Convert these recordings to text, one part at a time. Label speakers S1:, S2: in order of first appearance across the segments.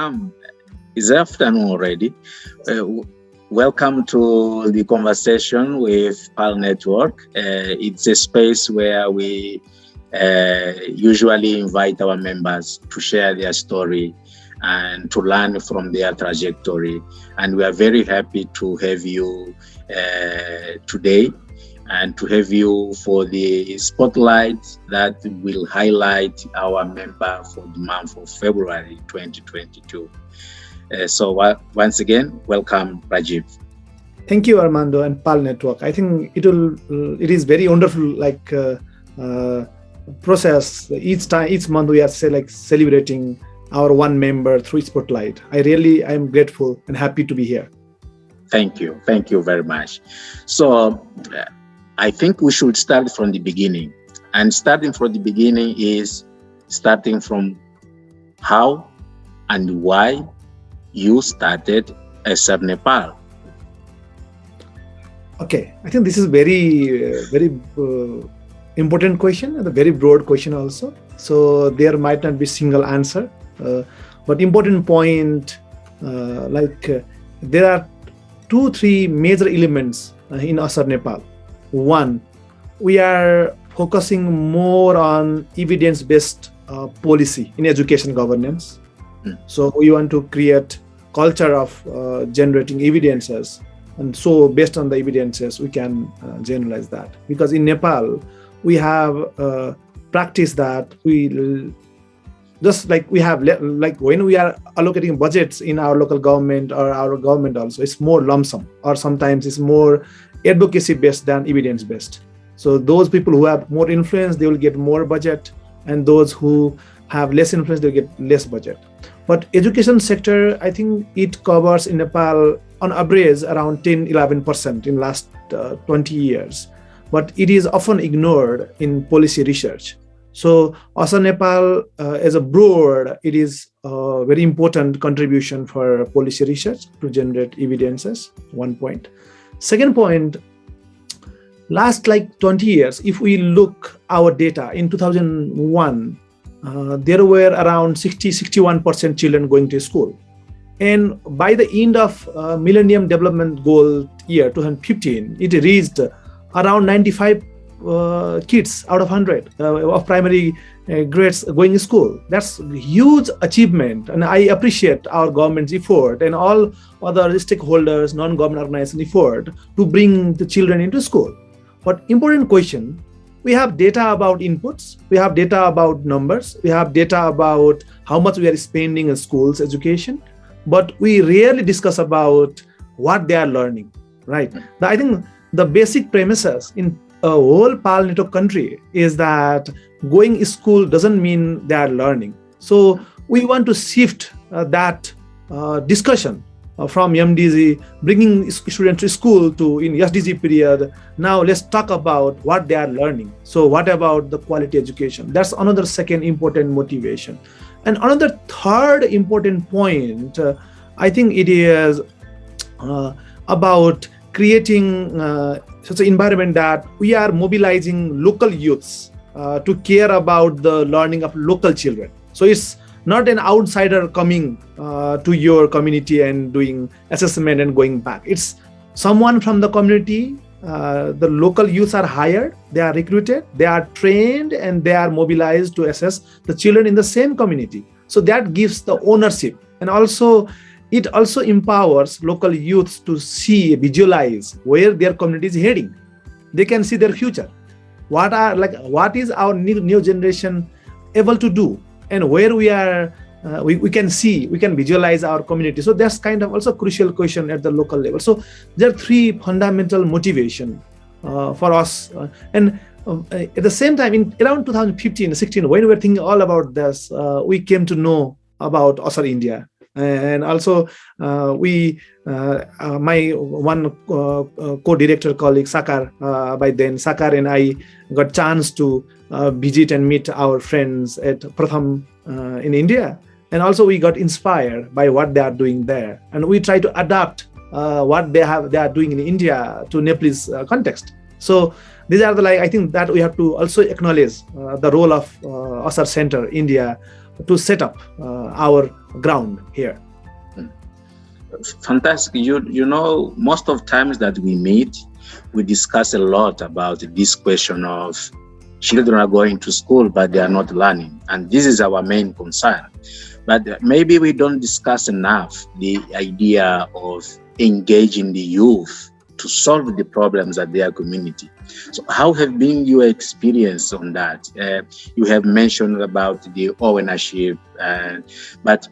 S1: welcome. It's afternoon already. Welcome to the conversation with PAL Network. It's a space where we usually invite our members to share their story and to learn from their trajectory. And we are very happy to have you today and to have you for the spotlight that will highlight our member for the month of February 2022. Once again, welcome, Rajib.
S2: Thank you, Armando and PAL Network. I think it is very wonderful, process. Each month we are celebrating our one member through Spotlight. I am grateful and happy to be here.
S1: Thank you very much. So I think we should start from the beginning, and starting from the beginning is starting from how and why you started ASER Nepal.
S2: Okay, I think this is very important question and a very broad question also. So there might not be single answer, but important point, there are 2-3 major elements in ASER Nepal. One, we are focusing more on evidence-based policy in education governance. So we want to create culture of generating evidences, and so based on the evidences we can generalize that. Because in Nepal we have practice that we just we have when we are allocating budgets in our local government or our government also, it's more lump sum, or sometimes it's more advocacy based than evidence based. So those people who have more influence, they will get more budget, and those who have less influence, they get less budget. But education sector, I think it covers in Nepal on average around 10-11% in last 20 years. But it is often ignored in policy research. So ASER Nepal as a broad, it is a very important contribution for policy research to generate evidences, one point. Second point, last 20 years, if we look our data, in 2001, there were around 61% children going to school. And by the end of Millennium Development Goal year 2015, it reached around 95 kids out of 100 of primary grades going to school. That's a huge achievement, and I appreciate our government's effort and all other stakeholders, non-government organization effort to bring the children into school. But important question, we have data about inputs, we have data about numbers, we have data about how much we are spending in schools education, but we rarely discuss about what they are learning, right? I think the basic premises in a whole PAL network country is that going to school doesn't mean they are learning. So we want to shift that discussion from MDG, bringing students to school, to in SDG period. Now let's talk about what they are learning. So what about the quality education? That's another second important motivation. And another third important point, I think it is about creating such an environment that we are mobilizing local youths to care about the learning of local children. So it's not an outsider coming to your community and doing assessment and going back. It's someone from the community. The local youths are hired, they are recruited, they are trained, and they are mobilized to assess the children in the same community. So that gives the ownership, and also it also empowers local youths to see, visualize where their community is heading. They can see their future. What is our new generation able to do, and where we are, we can see, we can visualize our community. So that's kind of also crucial question at the local level. So there are 3 fundamental motivation for us. And at the same time, in around 2015-16, when we were thinking all about this, we came to know about ASER India. And also my one co-director colleague Sakar, by then Sakar and I got chance to visit and meet our friends at Pratham in India, and also we got inspired by what they are doing there, and we try to adapt what they are doing in India to Nepalese context. So these are the I think that we have to also acknowledge the role of ASER Center India, to set up our ground here.
S1: Fantastic. You know, most of times that we meet, we discuss a lot about this question of children are going to school, but they are not learning. And this is our main concern. But maybe we don't discuss enough the idea of engaging the youth to solve the problems at their community. So how have been your experience on that? You have mentioned about the ownership, but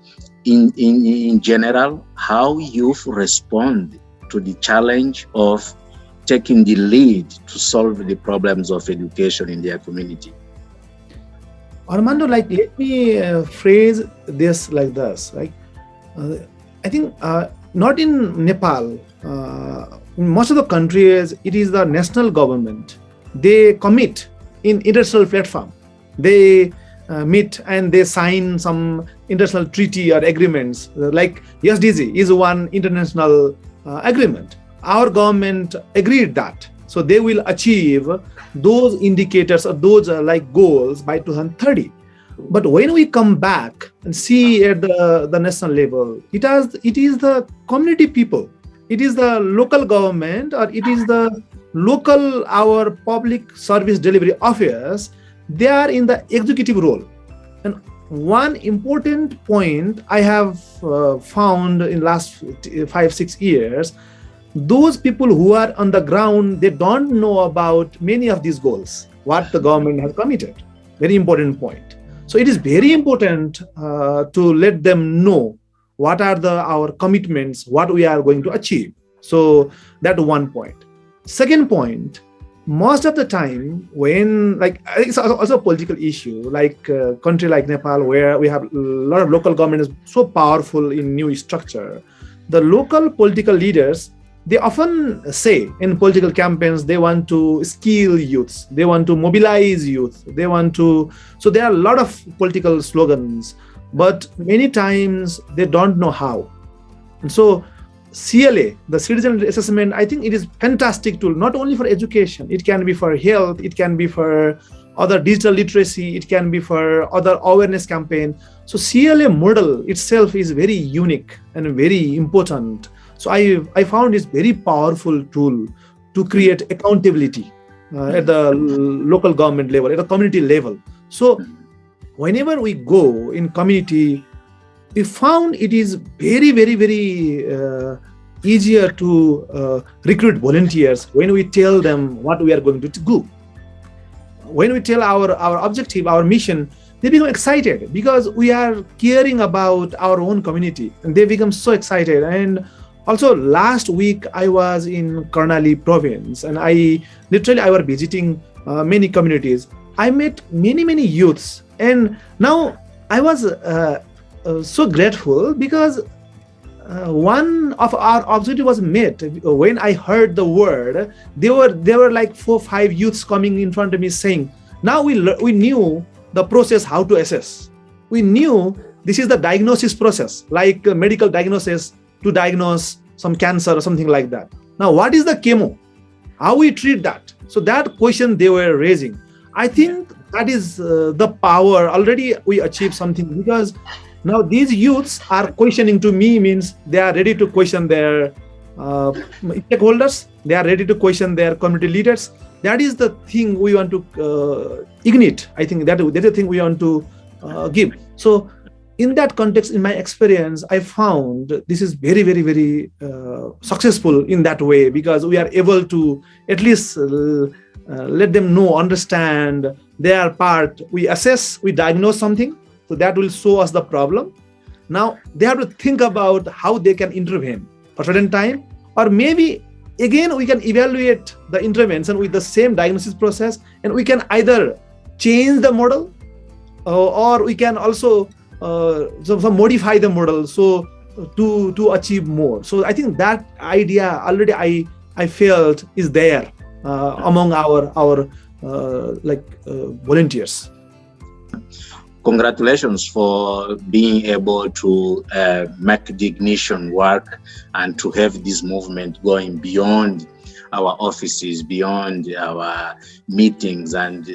S1: in general, how youth respond to the challenge of taking the lead to solve the problems of education in their community?
S2: Armando, let me phrase this like this. I think not in Nepal, in most of the countries, it is the national government. They commit in international platform. They meet and they sign some international treaty or agreements. Like SDG is one international agreement. Our government agreed that. So they will achieve those indicators or those goals by 2030. But when we come back and see at the national level, it is the community people, it is the local government, or it is the local, our public service delivery office, they are in the executive role. And one important point I have found in last 5-6 years, those people who are on the ground, they don't know about many of these goals, what the government has committed. Very important point. So it is very important to let them know what are our commitments, what we are going to achieve. So that one point. Second point, most of the time when, it's also a political issue, like a country like Nepal, where we have a lot of local government is so powerful in new structure, the local political leaders, they often say in political campaigns, they want to skill youths, they want to mobilize youth, so there are a lot of political slogans, but many times they don't know how. And so CLA, the citizen assessment, I think it is fantastic tool, not only for education, it can be for health, it can be for other digital literacy, it can be for other awareness campaign. So CLA model itself is very unique and very important. So I found it's very powerful tool to create accountability at the local government level, at the community level. So whenever we go in community, we found it is very, very, very easier to recruit volunteers when we tell them what we are going to do. When we tell our objective, our mission, they become excited because we are caring about our own community, and they become so excited. And also last week I was in Karnali province, and I was visiting many communities. I met many youths, and now I was so grateful because one of our objective was met. When I heard the word, there were like 4-5 youths coming in front of me saying, now we knew the process, how to assess. We knew this is the diagnosis process, like medical diagnosis to diagnose some cancer or something like that. Now, what is the chemo? How we treat that? So that question they were raising. I think that is the power. Already we achieved something, because now these youths are questioning to me, means they are ready to question their stakeholders. They are ready to question their community leaders. That is the thing we want to ignite. I think that is the thing we want to give. So in that context, in my experience, I found this is very, very, very successful in that way, because we are able to at least let them know, understand their part. We assess, we diagnose something, so that will show us the problem. Now they have to think about how they can intervene for a certain time, or maybe again we can evaluate the intervention with the same diagnosis process, and we can either change the model or we can also modify the model so to achieve more. So I think that idea already I felt is there among our volunteers.
S1: Congratulations for being able to make the ignition work and to have this movement going beyond our offices, beyond our meetings, and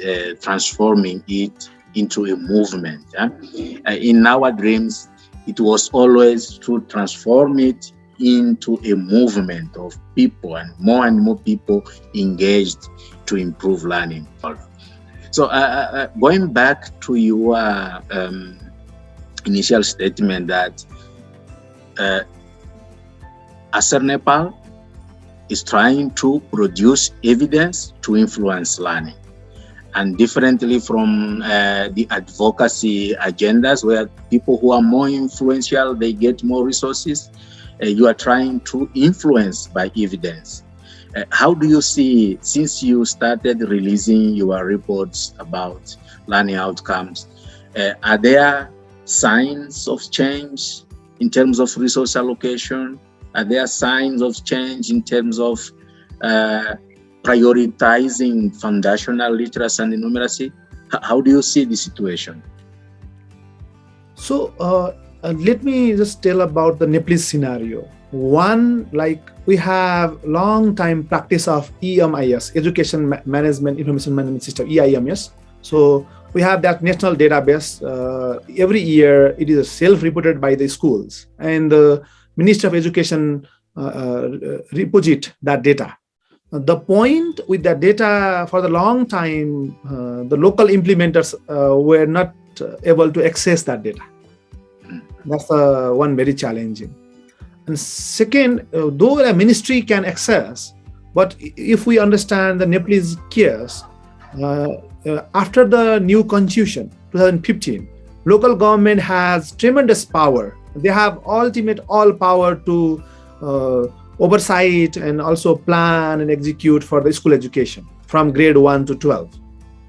S1: transforming it into a movement. In our dreams, it was always to transform it into a movement of people and more people engaged to improve learning. So going back to your initial statement that ASER Nepal is trying to produce evidence to influence learning. And differently from the advocacy agendas where people who are more influential, they get more resources, you are trying to influence by evidence. How do you see, since you started releasing your reports about learning outcomes, are there signs of change in terms of resource allocation? Are there signs of change in terms of prioritizing foundational literacy and numeracy? How do you see the situation?
S2: So let me just tell about the Nepalese scenario. One, like we have long time practice of EMIS, Education Management Information Management System, EIMS. So we have that national database. Every year it is self-reported by the schools, and the Ministry of Education repository that data. The point with that data, for the long time, the local implementers were not able to access that data. That's one very challenging. And second, though a ministry can access, but if we understand the Nepalese case, after the new constitution, 2015, local government has tremendous power. They have all power to oversight and also plan and execute for the school education from grade 1 to 12.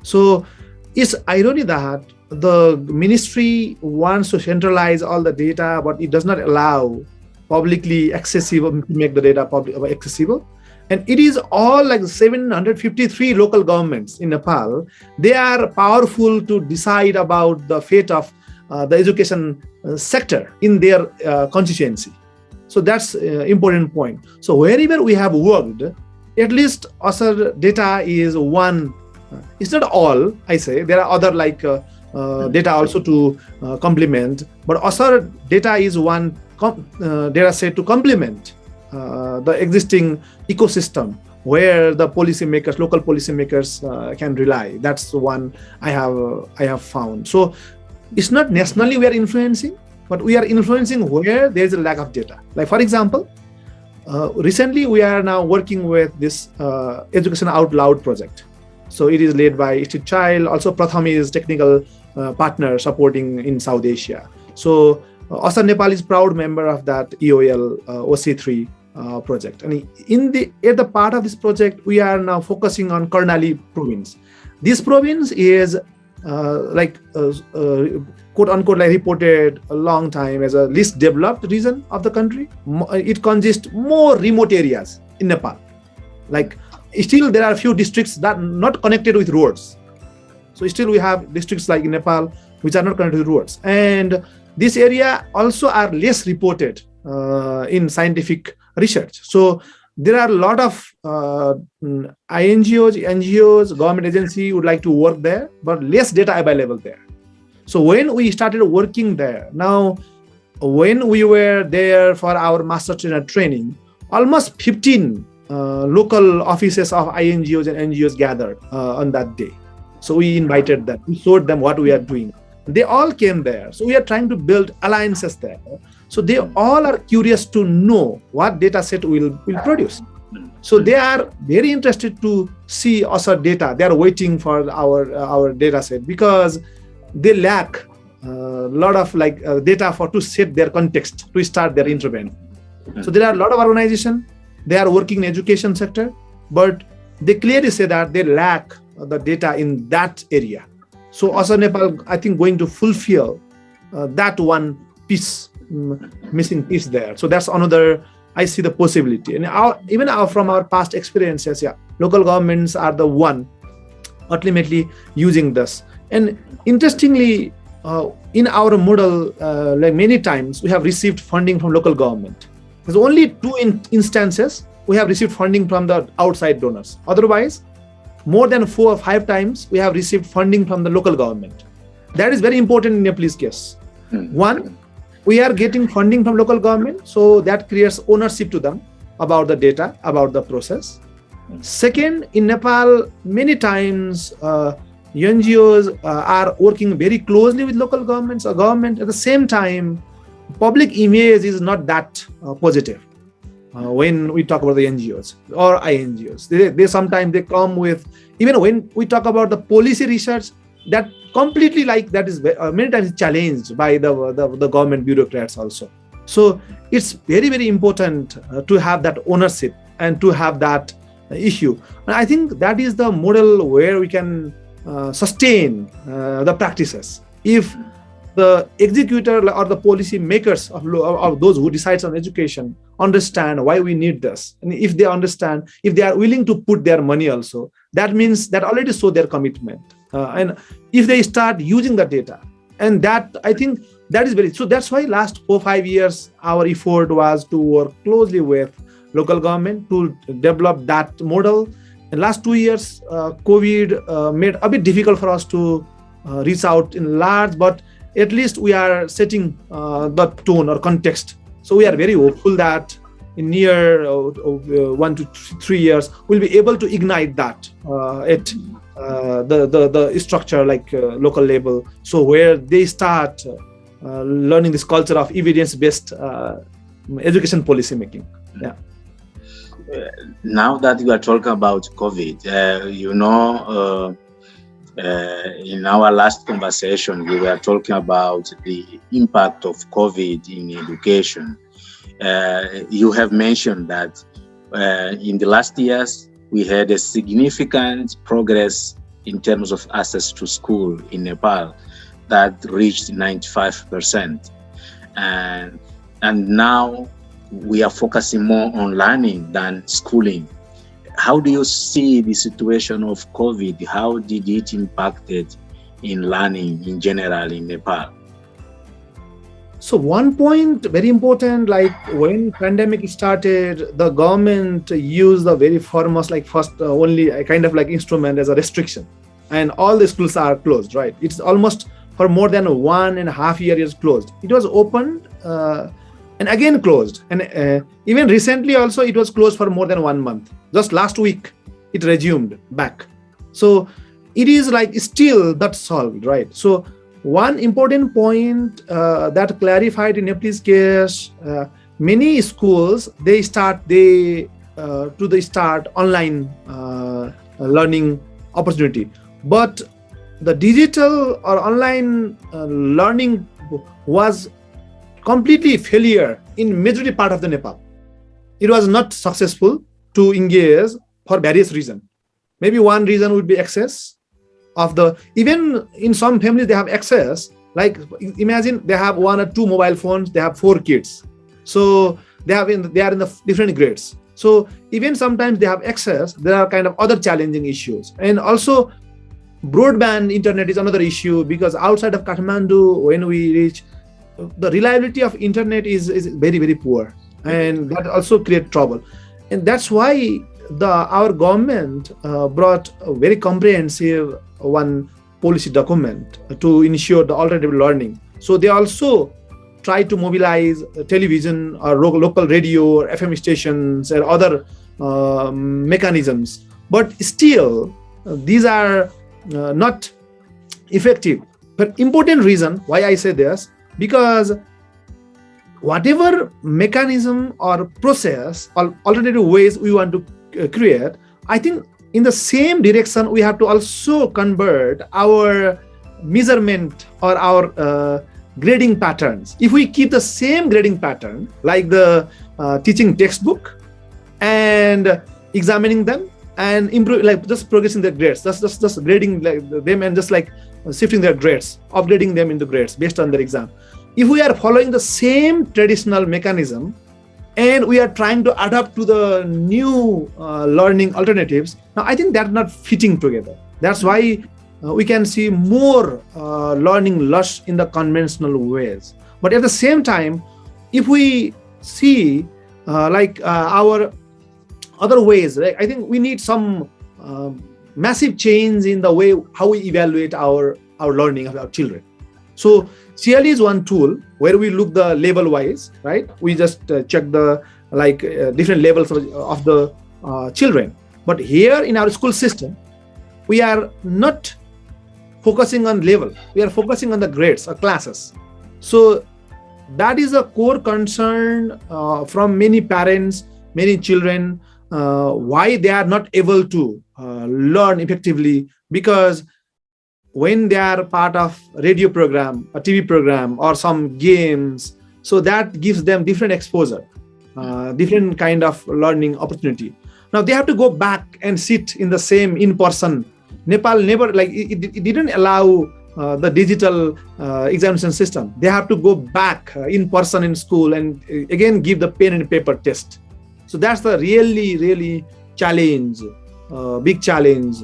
S2: So it's irony that the ministry wants to centralize all the data, but it does not allow publicly accessible, to make the data public accessible. And it is all like 753 local governments in Nepal. They are powerful to decide about the fate of the education sector in their constituency. So that's an important point. So wherever we have worked, at least ASER data is one. It's not all, I say. There are other like data also to complement, but ASER data is one data set to complement the existing ecosystem where the policymakers, local policymakers can rely. That's the one I have found. So it's not nationally we are influencing, but we are influencing where there is a lack of data. Like for example, recently we are now working with this Education Out Loud project. So it is led by Institute Child. Also Pratham is technical partner supporting in South Asia. So ASER Nepal is proud member of that EOL OC3 project. And at the part of this project, we are now focusing on Karnali province. This province is quote unquote like reported a long time as a least developed region of the country. It consists more remote areas in Nepal. Like still there are a few districts that not connected with roads. So still we have districts like in Nepal which are not connected with roads. And this area also are less reported in scientific research. So there are a lot of INGOs, NGOs, government agency would like to work there, but less data available there. So when we started working there, now when we were there for our master trainer training, almost 15 local offices of INGOs and NGOs gathered on that day. So we invited them, we showed them what we are doing. They all came there. So we are trying to build alliances there. So they all are curious to know what data set we'll produce. So they are very interested to see ASER data. They are waiting for our data set because they lack a lot of data to set their context, to start their intervention. So there are a lot of organizations, they are working in education sector, but they clearly say that they lack the data in that area. So ASER Nepal, I think, going to fulfill that one piece, missing piece there. So that's another, I see the possibility. And even from our past experiences, local governments are the one ultimately using this. And interestingly, in our model, like many times, we have received funding from local government. There's only two instances we have received funding from the outside donors. Otherwise, more than 4 or 5 times we have received funding from the local government. That is very important in Nepalese case.
S1: Mm.
S2: One, we are getting funding from local government, so that creates ownership to them about the data, about the process. Second, in Nepal, many times NGOs are working very closely with local governments or government. At the same time, public image is not that positive when we talk about the NGOs or INGOs. They sometimes they come with, even when we talk about the policy research, that completely like that is many times challenged by the government bureaucrats also. So it's very, very important to have that ownership and to have that issue. And I think that is the model where we can sustain the practices. If the executor or the policy makers of those who decides on education understand why we need this, and if they understand, if they are willing to put their money also, that means that already show their commitment. And if they start using the data, and that I think that is very, so that's why last 4-5 years our effort was to work closely with local government to develop that model. In last 2 years, COVID made a bit difficult for us to reach out in large, but at least we are setting the tone or context. So we are very hopeful that in near 1 to 3 years, we'll be able to ignite that at the structure like local level. So where they start learning this culture of evidence-based education policy making. Yeah.
S1: Now that you are talking about COVID, in our last conversation, we were talking about the impact of COVID in education. You have mentioned that in the last years, we had a significant progress in terms of access to school in Nepal that reached 95%. And now we are focusing more on learning than schooling. How do you see the situation of COVID? How did it impact in learning in general in Nepal?
S2: So one point very important, like when pandemic started, the government used the very foremost, like first only a kind of like instrument as a restriction, and all the schools are closed, right? It's almost for more than 1.5 years closed. It was opened and again closed, and even recently also it was closed for more than 1 month. Just last week it resumed back. So it is like still not solved, right? So one important point that clarified in Nepalese case, many schools they start online learning opportunity, but the digital or online learning was completely failure in majority part of the Nepal. It was not successful to engage for various reasons. Maybe one reason would be access of the, even in some families they have access, like imagine they have 1 or 2 mobile phones, they have 4 kids. So they are in the different grades. So even sometimes they have access, there are kind of other challenging issues. And also broadband internet is another issue, because outside of Kathmandu, when we reach, the reliability of internet is very, very poor, and that also creates trouble. And that's why our government brought a very comprehensive one policy document to ensure the alternative learning. So they also try to mobilize television or local radio or FM stations and other mechanisms. But still, these are not effective. But important reason why I say this, because whatever mechanism or process or alternative ways we want to create, I think in the same direction, we have to also convert our measurement or our grading patterns. If we keep the same grading pattern, like the teaching textbook and examining them and improve, like just progressing their grades, just grading them and just like shifting their grades, upgrading them into grades based on their exam. If we are following the same traditional mechanism and we are trying to adapt to the new learning alternatives, now I think that's not fitting together. That's why we can see more learning loss in the conventional ways. But at the same time, if we see our other ways, right, I think we need some massive change in the way how we evaluate our learning of our children. So CLE is one tool where we look the level wise, right? We just check the different levels of the children. But here in our school system, we are not focusing on level. We are focusing on the grades or classes. So that is a core concern from many parents, many children, why they are not able to learn effectively, because when they are part of radio program, a TV program, or some games, so that gives them different exposure, different kind of learning opportunity. Now they have to go back and sit in the same in-person. Nepal never it didn't allow the digital examination system. They have to go back in person in school and again give the pen and paper test. So that's the really challenge, big challenge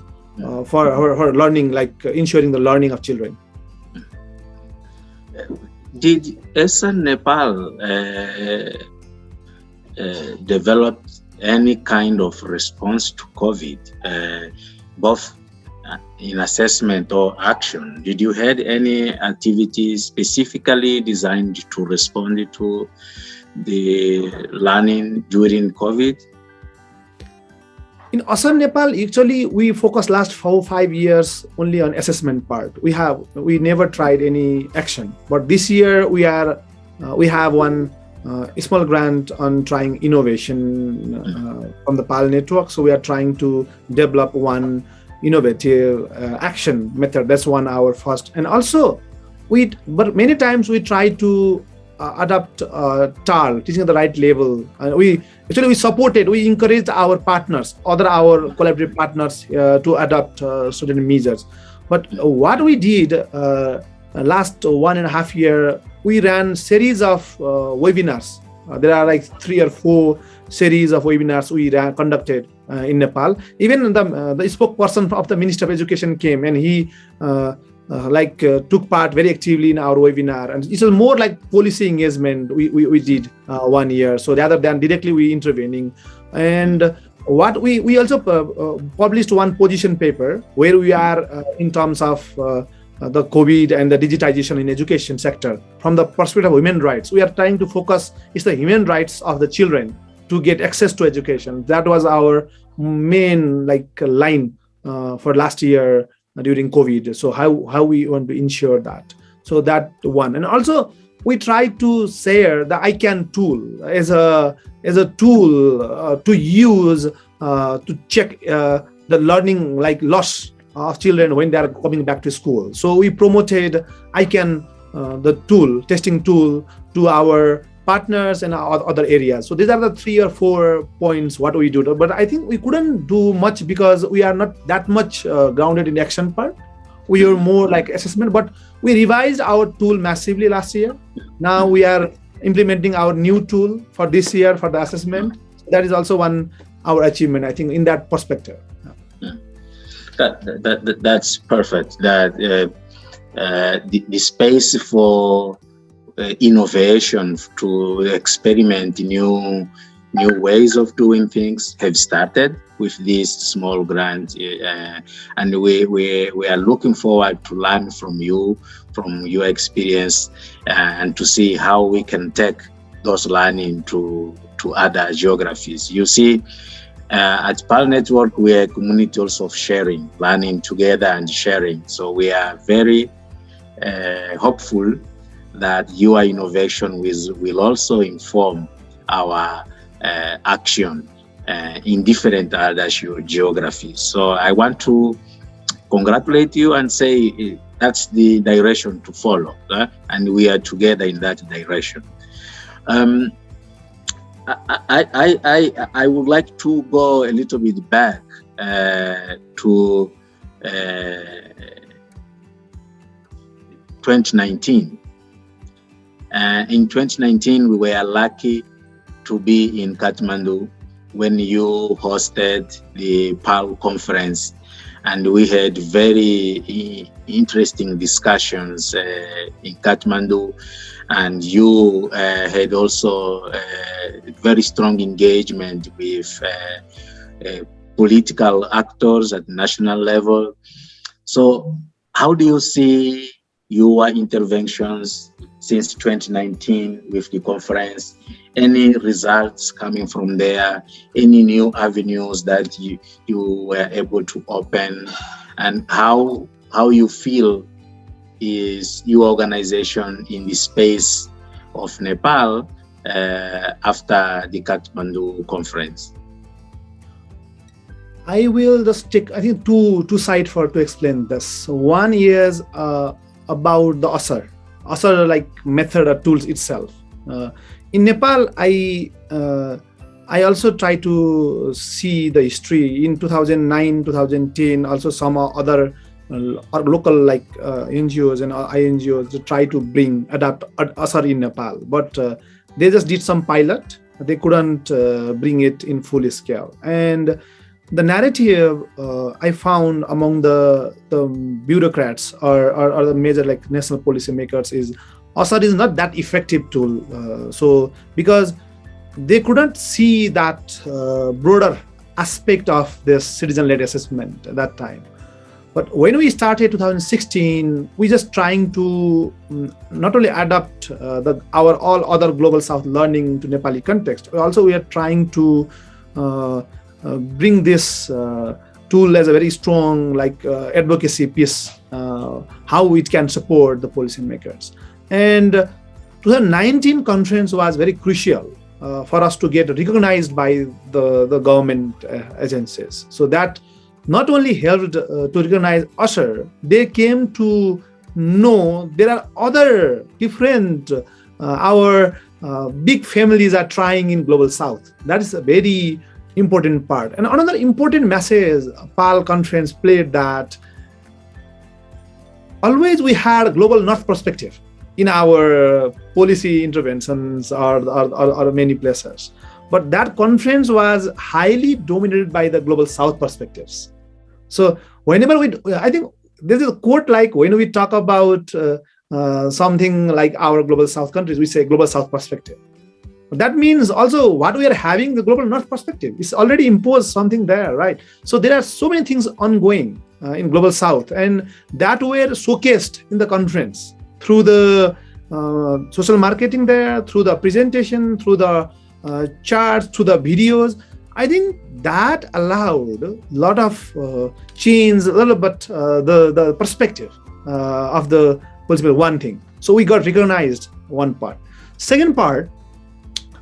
S2: for learning, ensuring the learning of children.
S1: Did ASER Nepal develop any kind of response to COVID, both in assessment or action? Did you had any activities specifically designed to respond to the learning during COVID?
S2: In ASER Nepal, actually, we focused last 4-5 years only on assessment part. We never tried any action. But this year we have one small grant on trying innovation from the PAL network. So we are trying to develop one innovative action method. That's our first. And also, but many times we try to adapt TAL, teaching at the right level. And we encouraged our partners, our collaborative partners to adopt certain measures. But what we did last 1.5 years, we ran series of webinars. There are 3 or 4 series of webinars we conducted in Nepal. Even the spokesperson of the Minister of Education came, and he took part very actively in our webinar. And it was more like policy engagement we did 1 year. So rather than directly we intervening. And what we also published one position paper where we are in terms of the COVID and the digitization in education sector from the perspective of women rights. We are trying to focus is the human rights of the children to get access to education. That was our main line for last year during COVID. So how we want to ensure that. So that one. And also we try to share the ICANN tool as a tool to use to check the learning loss of children when they are coming back to school. So we promoted ICANN, the tool, testing tool, to our partners and other areas. So these are the 3 or 4 points what we do. But I think we couldn't do much because we are not that much grounded in action part. We are more like assessment, but we revised our tool massively last year. Now we are implementing our new tool for this year for the assessment. That is also our achievement, I think, in that perspective.
S1: That's perfect. That the space for innovation to experiment new ways of doing things have started with this small grant, and we are looking forward to learn from you, from your experience, and to see how we can take those learning to other geographies. You see, at PAL Network, we are a community also of sharing, learning together and sharing. So we are very hopeful that your innovation will also inform our action in different other geographies. So I want to congratulate you and say that's the direction to follow, and we are together in that direction. I would like to go a little bit back to 2019. In 2019, we were lucky to be in Kathmandu when you hosted the PAL conference, and we had very interesting discussions in Kathmandu, and you had also very strong engagement with political actors at national level. So how do you see your interventions since 2019 with the conference, any results coming from there, any new avenues that you were able to open, and how you feel is your organization in the space of Nepal after the Kathmandu conference?
S2: I will just take, I think, two sides to explain this. One is about the ASER like method or tools itself. In Nepal, I also try to see the history in 2009, 2010. Also, some other local like NGOs and INGOs to try to adapt ASER in Nepal, but they just did some pilot. They couldn't bring it in full scale. And the narrative I found among the bureaucrats or the major like national policymakers is ASER is not that effective tool. So because they couldn't see that broader aspect of this citizen-led assessment at that time. But when we started 2016, we just trying to not only adapt our all other global South learning to Nepali context, also we are trying to bring this tool as a very strong like advocacy piece, how it can support the policymakers. And 2019 conference was very crucial for us to get recognized by the government agencies. So that not only helped to recognize ASER, they came to know there are other different, our big families are trying in Global South. That is a very important part. And another important message PAL conference played that always we had global North perspective in our policy interventions or many places. But that conference was highly dominated by the global South perspectives. So whenever I think this is a quote like when we talk about something like our global South countries, we say global South perspective. That means also what we are having, the global North perspective. It's already imposed something there, right? So there are so many things ongoing in global South, and that were showcased in the conference through the social marketing there, through the presentation, through the charts, through the videos. I think that allowed a lot of change, a little bit the perspective of the policy. One thing. So we got recognized one part. Second part,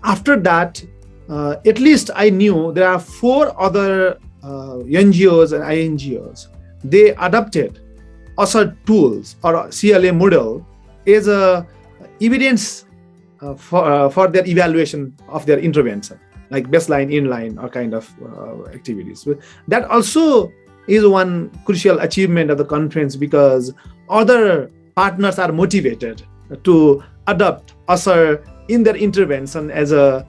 S2: after that, at least I knew there are 4 other NGOs and INGOs. They adopted ASER tools or CLA model as a evidence for their evaluation of their intervention, like baseline, inline, or kind of activities. That also is one crucial achievement of the conference because other partners are motivated to adopt ASER in their intervention as a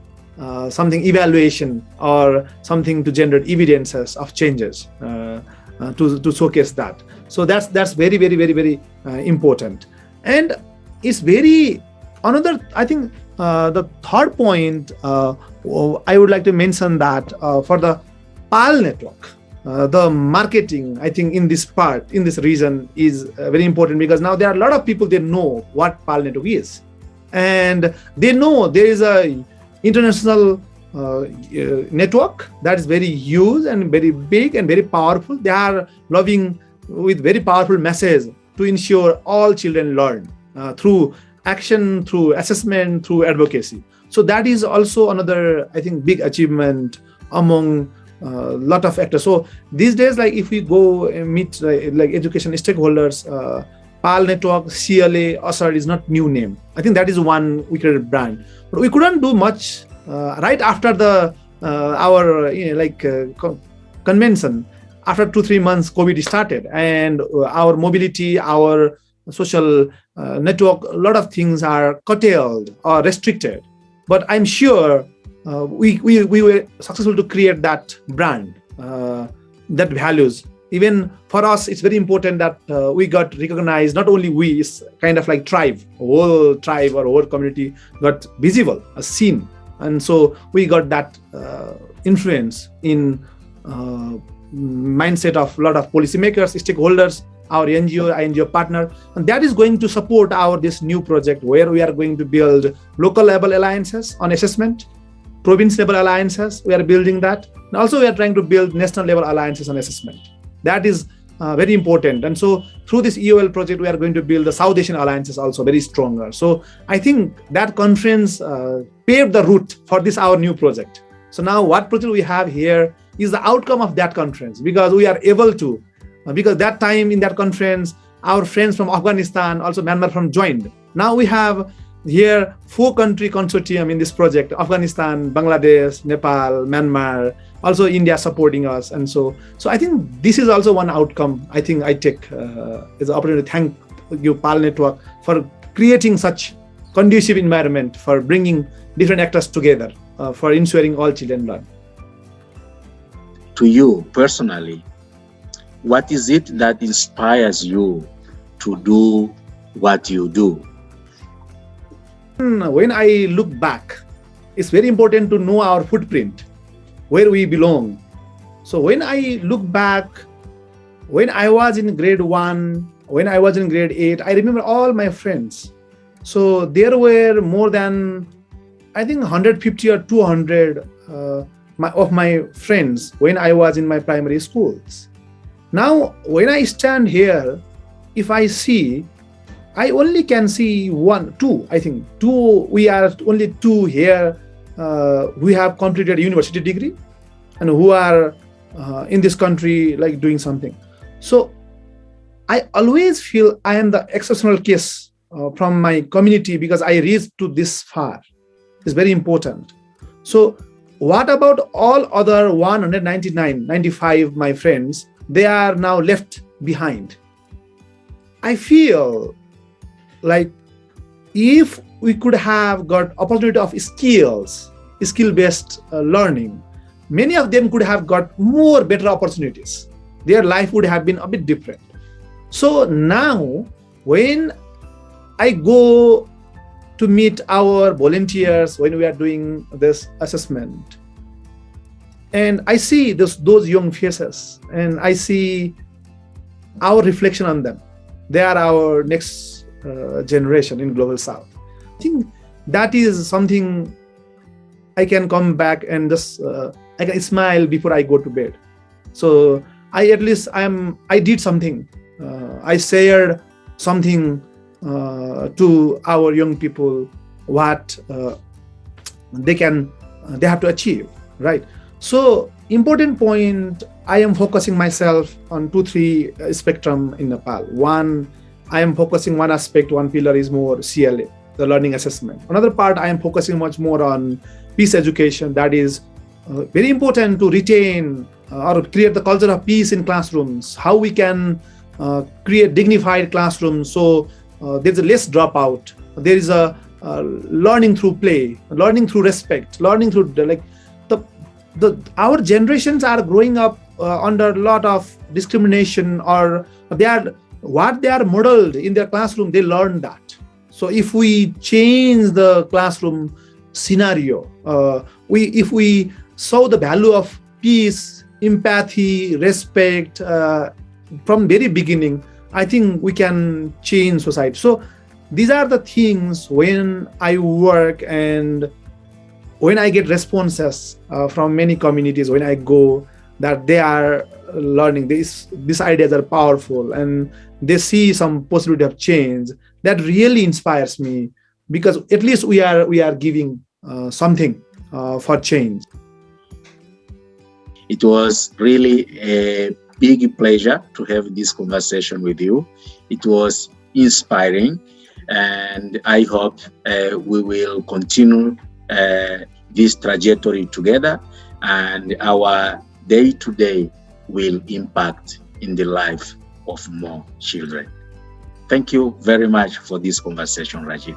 S2: something evaluation or something to generate evidences of changes to showcase that. So that's very, very, very, very important. And it's very another, I think the third point I would like to mention that for the PAL network, the marketing, I think in this part, in this region is very important because now there are a lot of people, they know what PAL network is. And they know there is a international network that is very huge and very big and very powerful. They are loving with very powerful message to ensure all children learn through action, through assessment, through advocacy. So that is also another, I think, big achievement among a lot of actors. So these days, like if we go and meet like education stakeholders, PAL network, CLA, ASER is not new name. I think that is one we created brand. But we couldn't do much right after the our convention. After 2-3 months, COVID started, and our mobility, our social network, a lot of things are curtailed or restricted. But I'm sure we were successful to create that brand, that values. Even for us, it's very important that we got recognized. Not only we, it's kind of like whole tribe or whole community got visible, seen. And so we got that influence in mindset of a lot of policymakers, stakeholders, our NGO partner, and that is going to support this new project where we are going to build local level alliances on assessment, province level alliances. We are building that, and also we are trying to build national level alliances on assessment. That is very important. And so through this EOL project, we are going to build the South Asian alliances also very stronger. So I think that conference paved the route for this our new project. So now what project we have here is the outcome of that conference, because we are able to, because that time in that conference, our friends from Afghanistan, also Myanmar from joined. Now we have here 4-country consortium in this project: Afghanistan, Bangladesh, Nepal, Myanmar, also India supporting us. And so I think this is also one outcome I think I take as an opportunity to thank you, PAL Network, for creating such conducive environment for bringing different actors together for ensuring all children learn.
S1: To you personally, what is it that inspires you to do what you do?
S2: When I look back, it's very important to know our footprint, where we belong. So when I look back, when I was in grade 1, when I was in grade 8, I remember all my friends. So there were more than, I think, 150 or 200 of my friends when I was in my primary schools. Now, when I stand here, if I see, I only can see 1, 2, I think. 2, we are only 2 here who have completed a university degree and who are in this country like doing something. So I always feel I am the exceptional case from my community because I reached to this far. It's very important. So what about all other 199, 95 my friends? They are now left behind. I feel like if we could have got opportunity of skill-based learning, many of them could have got more better opportunities. Their life would have been a bit different. So now when I go to meet our volunteers when we are doing this assessment, and I see those young faces, and I see our reflection on them. They are our next generation in Global South. I think that is something I can come back and just I can smile before I go to bed. So I did something. I shared something to our young people what they have to achieve, right? So important point, I am focusing myself on 2-3 spectrum in Nepal. One, I am focusing one aspect, one pillar is more CLA, the learning assessment. Another part, I am focusing much more on peace education. That is very important to retain or create the culture of peace in classrooms, how we can create dignified classrooms so there's a less dropout. There is a learning through play, learning through respect, learning through our generations are growing up under a lot of discrimination, or what they are modeled in their classroom, they learn that. So if we change the classroom scenario, if we show the value of peace, empathy, respect from very beginning, I think we can change society. So these are the things when I work and when I get responses from many communities, when I go, that they are learning, these ideas are powerful and they see some possibility of change, that really inspires me, because at least we are giving something for change.
S1: It was really a big pleasure to have this conversation with you. It was inspiring, and I hope we will continue this trajectory together, and our day-to-day will impact in the life of more children. Thank you very much for this conversation, Rajib.